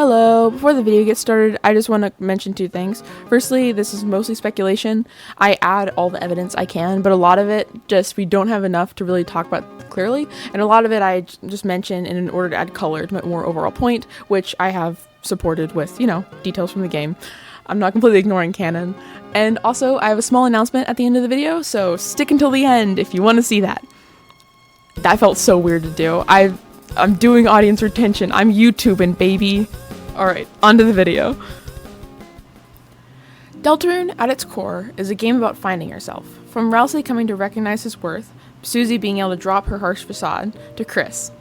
Hello, before the video gets started, I just want to mention two things. Firstly, this is mostly speculation. I add all the evidence I can, but a lot of it we don't have enough to really talk about clearly, and a lot of it I just mention in order to add color to my more overall point, which I have supported with, details from the game. I'm not completely ignoring canon. And also, I have a small announcement at the end of the video, so stick until the end if you want to see that. That felt so weird to do. I'm doing audience retention. I'm YouTubing, baby. Alright, onto the video. Deltarune, at its core, is a game about finding yourself. From Ralsei coming to recognize his worth, Susie being able to drop her harsh facade, to Chris.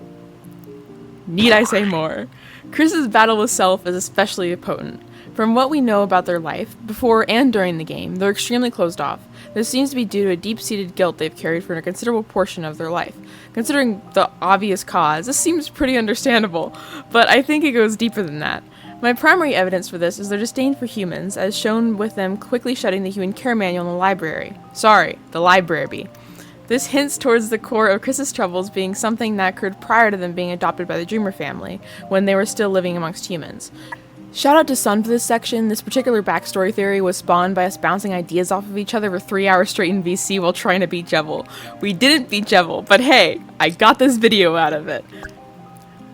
Need I say more? Chris's battle with self is especially potent. From what we know about their life, before and during the game, they're extremely closed off. This seems to be due to a deep-seated guilt they've carried for a considerable portion of their life. Considering the obvious cause, this seems pretty understandable, but I think it goes deeper than that. My primary evidence for this is their disdain for humans, as shown with them quickly shutting the human care manual in the library. Sorry, the library. This hints towards the core of Chris's troubles being something that occurred prior to them being adopted by the Dreamer family, when they were still living amongst humans. Shout out to Sun for this section. This particular backstory theory was spawned by us bouncing ideas off of each other for 3 hours straight in VC while trying to beat Jevil. We didn't beat Jevil, but hey, I got this video out of it.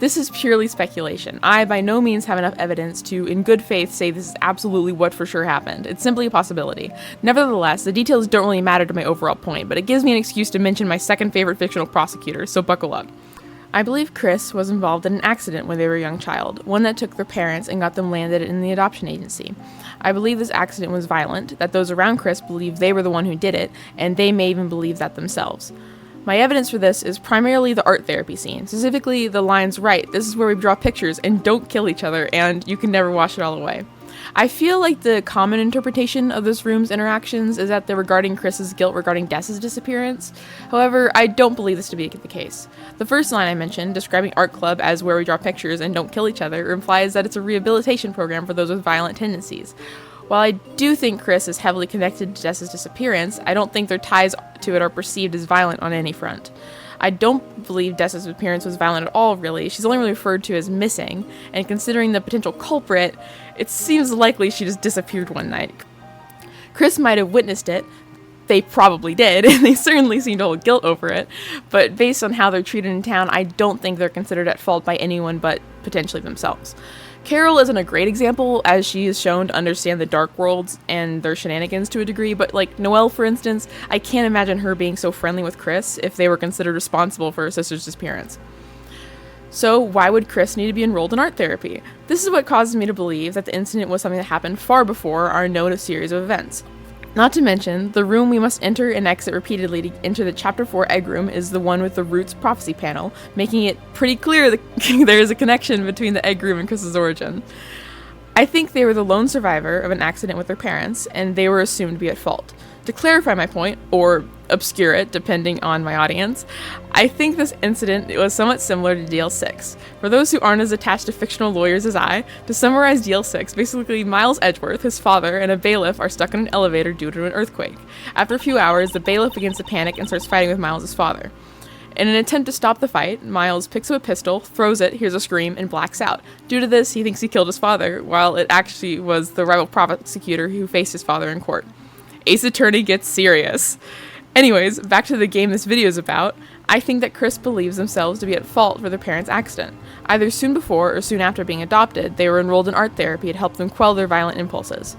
This is purely speculation. I by no means have enough evidence to, in good faith, say this is absolutely what for sure happened. It's simply a possibility. Nevertheless, the details don't really matter to my overall point, but it gives me an excuse to mention my second favorite fictional prosecutor, so buckle up. I believe Chris was involved in an accident when they were a young child, one that took their parents and got them landed in the adoption agency. I believe this accident was violent, that those around Chris believe they were the one who did it, and they may even believe that themselves. My evidence for this is primarily the art therapy scene, specifically the lines, "Right, this is where we draw pictures and don't kill each other, and you can never wash it all away." I feel like the common interpretation of this room's interactions is that they're regarding Chris's guilt regarding Des's disappearance. However, I don't believe this to be the case. The first line I mentioned, describing Art Club as where we draw pictures and don't kill each other, implies that it's a rehabilitation program for those with violent tendencies. While I do think Chris is heavily connected to Des's disappearance, I don't think their ties to it are perceived as violent on any front. I don't believe Des's appearance was violent at all, really. She's only really referred to as missing, and considering the potential culprit, it seems likely she just disappeared one night. Chris might have witnessed it. They probably did, and they certainly seem to hold guilt over it, but based on how they're treated in town, I don't think they're considered at fault by anyone but potentially themselves. Carol isn't a great example, as she is shown to understand the Dark Worlds and their shenanigans to a degree, but like Noelle, for instance, I can't imagine her being so friendly with Chris if they were considered responsible for her sister's disappearance. So why would Chris need to be enrolled in art therapy? This is what causes me to believe that the incident was something that happened far before our known series of events. Not to mention, the room we must enter and exit repeatedly to enter the Chapter 4 egg room is the one with the Roots prophecy panel, making it pretty clear that there is a connection between the egg room and Chris's origin. I think they were the lone survivor of an accident with their parents, and they were assumed to be at fault. To clarify my point, or obscure it, depending on my audience, I think this incident was somewhat similar to DL6. For those who aren't as attached to fictional lawyers as I, to summarize DL6, basically Miles Edgeworth, his father, and a bailiff are stuck in an elevator due to an earthquake. After a few hours, the bailiff begins to panic and starts fighting with Miles' father. In an attempt to stop the fight, Miles picks up a pistol, throws it, hears a scream, and blacks out. Due to this, he thinks he killed his father, while it actually was the rival prosecutor who faced his father in court. Ace Attorney gets serious. Anyways, back to the game this video is about. I think that Chris believes themselves to be at fault for their parents' accident. Either soon before or soon after being adopted, they were enrolled in art therapy to help them quell their violent impulses.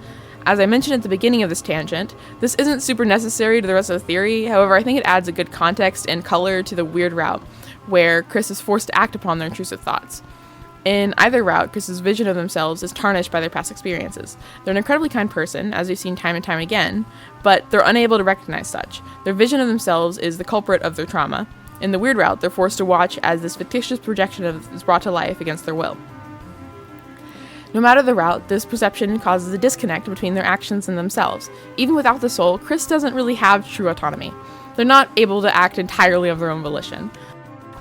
As I mentioned at the beginning of this tangent, this isn't super necessary to the rest of the theory, however I think it adds a good context and color to the weird route, where Chris is forced to act upon their intrusive thoughts. In either route, Chris's vision of themselves is tarnished by their past experiences. They're an incredibly kind person, as we've seen time and time again, but they're unable to recognize such. Their vision of themselves is the culprit of their trauma. In the weird route, they're forced to watch as this fictitious projection is brought to life against their will. No matter the route, this perception causes a disconnect between their actions and themselves. Even without the soul, Chris doesn't really have true autonomy. They're not able to act entirely of their own volition.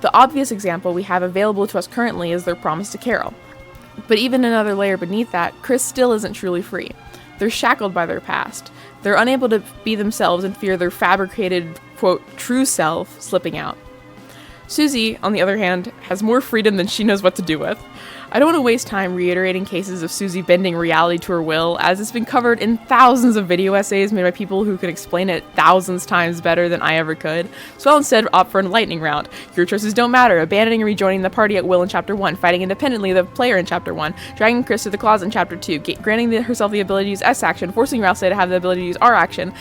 The obvious example we have available to us currently is their promise to Carol. But even another layer beneath that, Chris still isn't truly free. They're shackled by their past. They're unable to be themselves and fear their fabricated, quote, true self slipping out. Susie, on the other hand, has more freedom than she knows what to do with. I don't want to waste time reiterating cases of Susie bending reality to her will, as it's been covered in thousands of video essays made by people who can explain it thousands times better than I ever could, so I'll instead opt for a lightning round. Your choices don't matter, abandoning and rejoining the party at will in Chapter 1, fighting independently the player in Chapter 1, dragging Chris to the closet in Chapter 2, granting herself the ability to use S action, forcing Rouse to have the ability to use R action,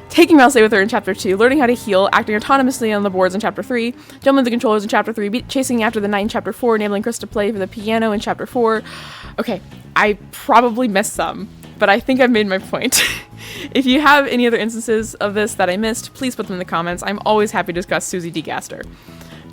taking Rouse with her in Chapter 2, learning how to heal, acting autonomously on the boards in Chapter 3, jumping the controllers in Chapter 3, chasing after the knight in Chapter 4, enabling Chris to play for the piano in Chapter 4. Okay, I probably missed some, but I think I've made my point. If you have any other instances of this that I missed, please put them in the comments. I'm always happy to discuss Susie D. Gaster.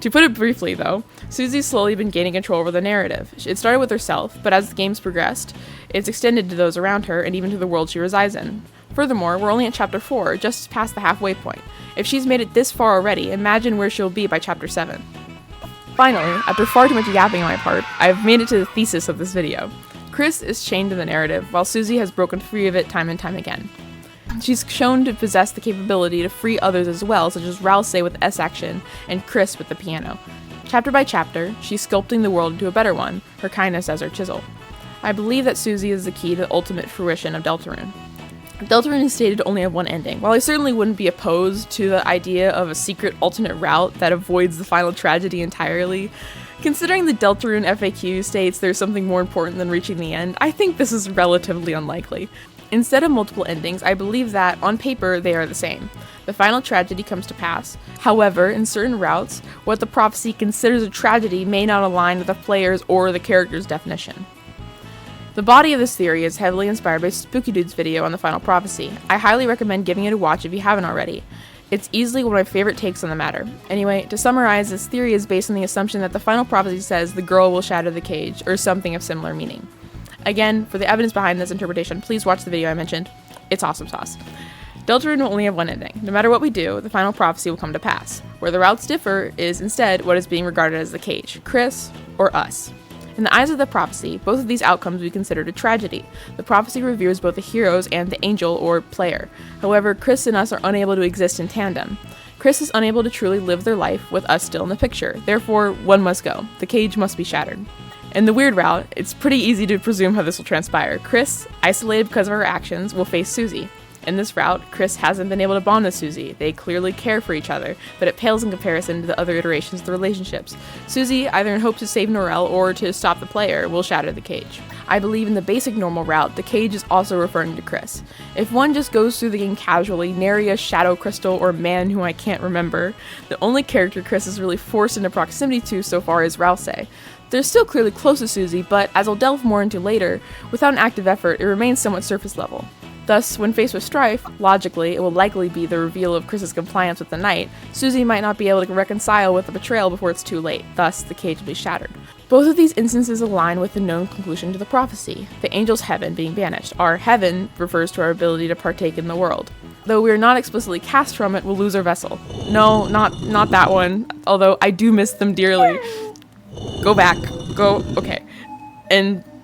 To put it briefly, though, Susie's slowly been gaining control over the narrative. It started with herself, but as the games progressed, it's extended to those around her and even to the world she resides in. Furthermore, we're only at Chapter 4, just past the halfway point. If she's made it this far already, imagine where she'll be by Chapter 7. Finally, after far too much yapping on my part, I've made it to the thesis of this video. Chris is chained to the narrative, while Susie has broken free of it time and time again. She's shown to possess the capability to free others as well, such as Rouse with S action and Chris with the piano. Chapter by chapter, she's sculpting the world into a better one, her kindness as her chisel. I believe that Susie is the key to the ultimate fruition of Deltarune. Deltarune is stated to only have one ending. While I certainly wouldn't be opposed to the idea of a secret alternate route that avoids the final tragedy entirely, considering the Deltarune FAQ states there's something more important than reaching the end, I think this is relatively unlikely. Instead of multiple endings, I believe that, on paper, they are the same. The final tragedy comes to pass. However, in certain routes, what the prophecy considers a tragedy may not align with the player's or the character's definition. The body of this theory is heavily inspired by Spooky Dude's video on the final prophecy. I highly recommend giving it a watch if you haven't already. It's easily one of my favorite takes on the matter. Anyway, to summarize, this theory is based on the assumption that the final prophecy says the girl will shatter the cage, or something of similar meaning. Again, for the evidence behind this interpretation, please watch the video I mentioned. It's awesome sauce. Deltarune will only have one ending. No matter what we do, the final prophecy will come to pass. Where the routes differ is instead what is being regarded as the cage, Chris or us. In the eyes of the prophecy, both of these outcomes will be considered a tragedy. The prophecy reveres both the heroes and the angel or player. However, Chris and us are unable to exist in tandem. Chris is unable to truly live their life with us still in the picture. Therefore, one must go. The cage must be shattered. In the weird route, it's pretty easy to presume how this will transpire. Chris, isolated because of her actions, will face Susie. In this route, Chris hasn't been able to bond with Susie. They clearly care for each other, but it pales in comparison to the other iterations of the relationships. Susie, either in hopes to save Norel or to stop the player, will shatter the cage. I believe in the basic normal route, the cage is also referring to Chris. If one just goes through the game casually, nary a Shadow Crystal or man who I can't remember, the only character Chris is really forced into proximity to so far is Rouse. They're still clearly close to Susie, but as I'll delve more into later, without an active effort, it remains somewhat surface level. Thus, when faced with strife, logically, it will likely be the reveal of Chris's compliance with the knight. Susie might not be able to reconcile with the betrayal before it's too late, thus the cage will be shattered. Both of these instances align with the known conclusion to the prophecy, the angel's heaven being banished. Our heaven refers to our ability to partake in the world. Though we are not explicitly cast from it, we'll lose our vessel. No, not that one, although I do miss them dearly. Go back. Okay.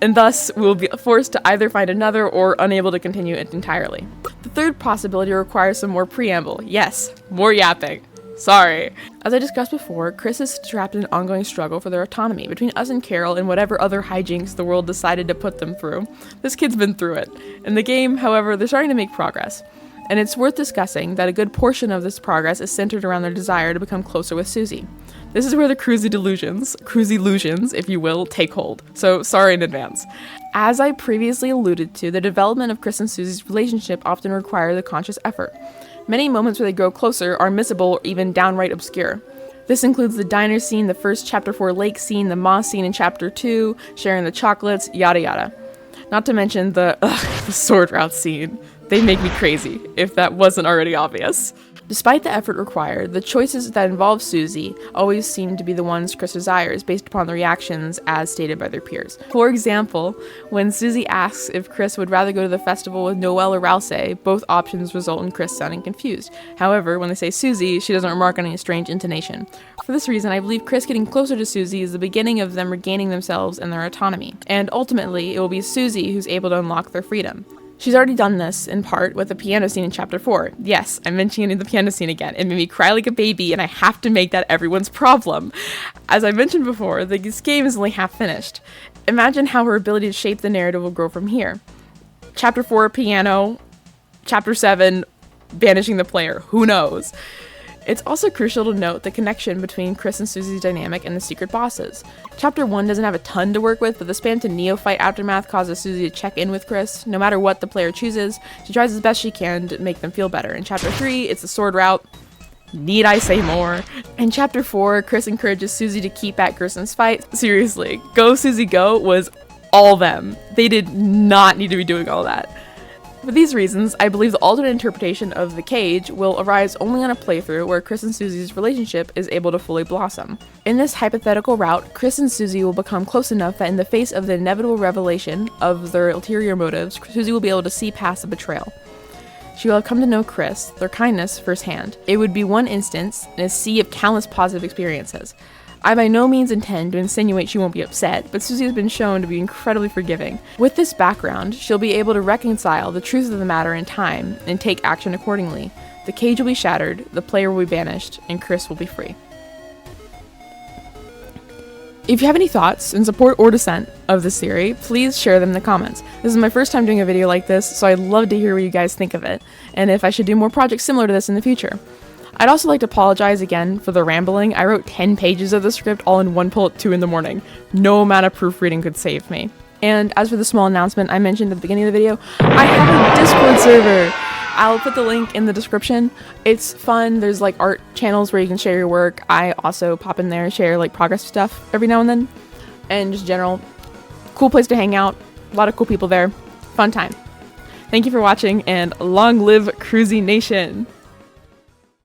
And thus we'll be forced to either find another or unable to continue it entirely. The third possibility requires some more preamble. Yes, more yapping. Sorry. As I discussed before, Chris is trapped in an ongoing struggle for their autonomy between us and Carol and whatever other hijinks the world decided to put them through. This kid's been through it. In the game, however, they're starting to make progress. And it's worth discussing that a good portion of this progress is centered around their desire to become closer with Susie. This is where the Krusie illusions, if you will, take hold. So sorry in advance. As I previously alluded to, the development of Chris and Susie's relationship often requires a conscious effort. Many moments where they grow closer are missable or even downright obscure. This includes the diner scene, the first Chapter 4 lake scene, the moss scene in Chapter 2, sharing the chocolates, yada yada. Not to mention the sword route scene. They make me crazy, if that wasn't already obvious. Despite the effort required, the choices that involve Susie always seem to be the ones Chris desires, based upon the reactions as stated by their peers. For example, when Susie asks if Chris would rather go to the festival with Noelle or Rouse, both options result in Chris sounding confused. However, when they say Susie, she doesn't remark on any strange intonation. For this reason, I believe Chris getting closer to Susie is the beginning of them regaining themselves and their autonomy. And ultimately, it will be Susie who's able to unlock their freedom. She's already done this, in part, with the piano scene in Chapter 4. Yes, I'm mentioning the piano scene again. It made me cry like a baby, and I have to make that everyone's problem. As I mentioned before, this game is only half finished. Imagine how her ability to shape the narrative will grow from here. Chapter 4, piano. Chapter 7, banishing the player. Who knows? It's also crucial to note the connection between Chris and Susie's dynamic and the secret bosses. Chapter 1 doesn't have a ton to work with, but the spam to neophyte aftermath causes Susie to check in with Chris. No matter what the player chooses, she tries as best she can to make them feel better. In Chapter 3, it's the sword route. Need I say more? In Chapter 4, Chris encourages Susie to keep at Gerson's fight. Seriously, Go Susie Go was all them. They did not need to be doing all that. For these reasons, I believe the alternate interpretation of the cage will arise only on a playthrough where Chris and Susie's relationship is able to fully blossom. In this hypothetical route, Chris and Susie will become close enough that in the face of the inevitable revelation of their ulterior motives, Susie will be able to see past the betrayal. She will have come to know Chris, their kindness, firsthand. It would be one instance in a sea of countless positive experiences. I by no means intend to insinuate she won't be upset, but Susie has been shown to be incredibly forgiving. With this background, she'll be able to reconcile the truth of the matter in time and take action accordingly. The cage will be shattered, the player will be banished, and Chris will be free. If you have any thoughts in support or dissent of this theory, please share them in the comments. This is my first time doing a video like this, so I'd love to hear what you guys think of it, and if I should do more projects similar to this in the future. I'd also like to apologize again for the rambling. I wrote 10 pages of the script all in one pull at 2 in the morning. No amount of proofreading could save me. And as for the small announcement I mentioned at the beginning of the video, I have a Discord server! I'll put the link in the description. It's fun. There's like art channels where you can share your work. I also pop in there and share like progress stuff every now and then. And just general, cool place to hang out. A lot of cool people there. Fun time. Thank you for watching, and long live Krusie Nation!